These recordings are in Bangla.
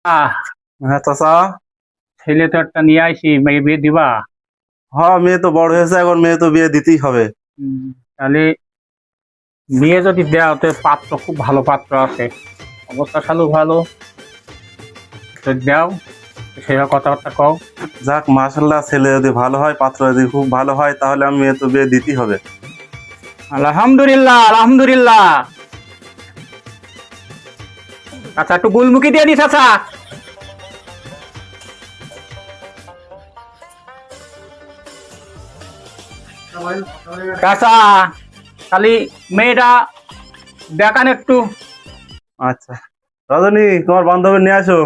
হ্যাঁ চাচা। ছেলে তো একটা নিয়ে আইসি, মেয়ে বিয়ে দিবা? হ্যাঁ, মেয়ে তো বড় হয়েছে, এখন মেয়ে তো বিয়ে দিতেই হবে। তাহলে বিয়ে যদি দেওয়া তো পাত্র খুব ভালো পাত্র আছে, অবস্থা সালু ভালো, তো দাও, সেটা কথাবার্তা কও। যাক, মাশাল্লাহ, ছেলে যদি ভালো হয়, পাত্র যদি খুব ভালো হয়, তাহলে আমি মেয়ে তো বিয়ে দিতেই হবে। আলহামদুলিল্লাহ আলহামদুলিল্লাহ। আচ্ছা, একটু গুলমুখী দিয়ে দিস। আচ্ছা, চাচা, খালি মেয়েটা দেখান একটু। আচ্ছা রজনী, তোমার বান্ধবী নিয়ে আসো।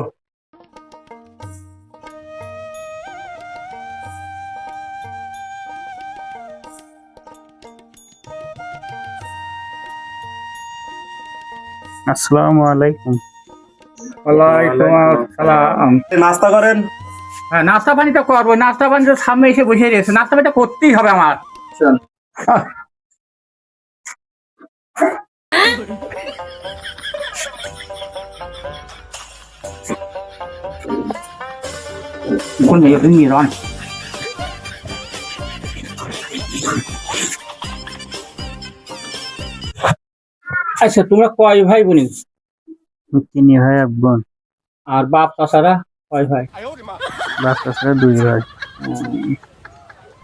আসসালামু আলাইকুম। ওয়ালাইকুম আসসালাম। নাস্তা করেন। হ্যাঁ, নাস্তা পানি তো করবো, নাস্তা পানি তো সামনে এসে বসে রয়েছে, নাস্তা পানিটা করতেই হবে আমার। কোন মেয়ে তুমি নিয়ে রন? আচ্ছা, তোমরা কয় ভাই বোন? 3 ভাই 1 বোন। আর বাপ চাচারা কয় ভাই? বাপ চাচারা 2 ভাই।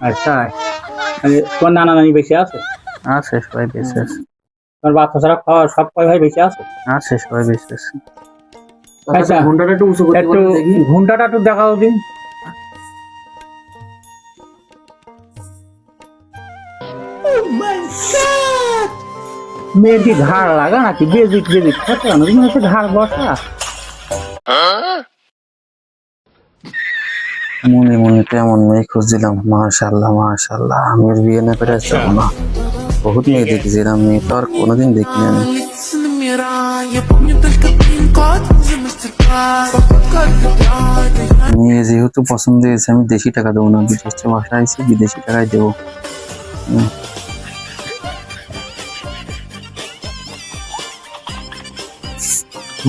আচ্ছা, তোমার নানা নানি বেঁচে আছে? আছে, সবাই বেঁচে আছে। তোমার বাপ চাচারা সব কয় ভাই বেঁচে আছে? আছে, সবাই বেঁচে আছে। আচ্ছা, ঘন্টাটা একটু ঘন্টাটা একটু দেখাও দিন। মেয়ের কি ঘাড় লাগা নাকি? বেজিক বেজিক থাকে না, তুমি হচ্ছে ঘাড় বসা। মনে মনে কেমন মেয়ে খুঁজছিলাম, মাশাআল্লাহ মাশাআল্লাহ। আমির বিয়ে না করে যাবো না, বহুত মেয়ে দেখেছিলাম, মেয়ে তো আর কোনোদিন দেখিনি আমি। মেয়ে যেহেতু পছন্দ হয়েছে, আমি দেশি টাকা দেবো না, বিদেশি ভাষা আছে, বিদেশি টাকায় দেবো।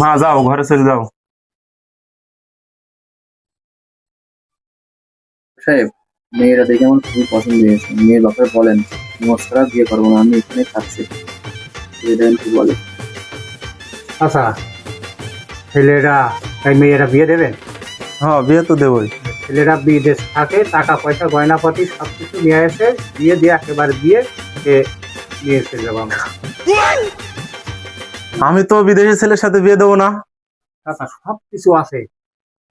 মা যাও, ঘরে চলে যাও। সাহেব, মেয়েরা দেখে আমার খুবই পছন্দ হয়েছে। মেয়ের ব্যাপারে বলেন, মশকরা বিয়ে করবো না, আমি এখানে থাকছি। দেখেন কি বলে। আচ্ছা, ছেলেরা এই মেয়েরা বিয়ে দেবেন? হ্যাঁ, বিয়ে তো দেবই। ছেলেরা বিদেশ থাকে, টাকা পয়সা গয়নাপাতি সবকিছু নিয়ে এসে বিয়ে দিয়ে একেবারে দিয়ে নিয়ে চলে যাবো আমরা। আমি তো বিদেশি ছেলের সাথে বিয়ে দেবো না। আচ্ছা, সবকিছু আছে,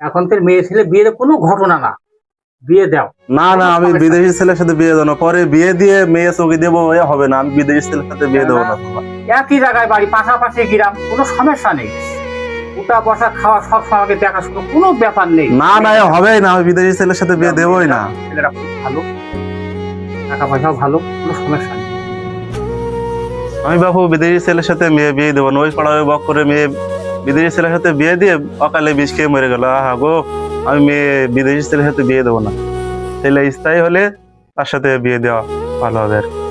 এখন তো মেয়ে ছেলে বিয়ের কোনো ঘটনা না, বিয়ে দাও। না না, আমি বিদেশি ছেলের সাথে বিয়ে দেবো না, পরে বিয়ে দিয়ে মেয়ে চোখে দেবো, এ হবে না। আমি বিদেশি ছেলের সাথে বিয়ে দেবো না। একই জায়গায় বাড়ি, পাশাপাশি গ্রাম, কোনো সমস্যা নেই। উঠা বসা খাওয়া সব সঙ্গে দেখাশোনা, কোনো ব্যাপার নেই। না না, এ হবেই না, আমি বিদেশি ছেলের সাথে বিয়ে দেবোই না। ছেলেরা খুব ভালো, টাকা পয়সাও ভালো, কোনো সমস্যা নেই। আমি বাবু বিদেশি ছেলের সাথে মেয়ে বিয়ে দেবো না। ওই পাড়ায় বক করে মেয়ে বিদেশি ছেলের সাথে বিয়ে দিয়ে অকালে বিষ খেয়ে মরে গেল। আহা গো, আমি মেয়ে বিদেশি ছেলের সাথে বিয়ে দেবো না। ছেলে স্থায়ী হলে তার সাথে বিয়ে দেওয়া ভালো হবে আর কি।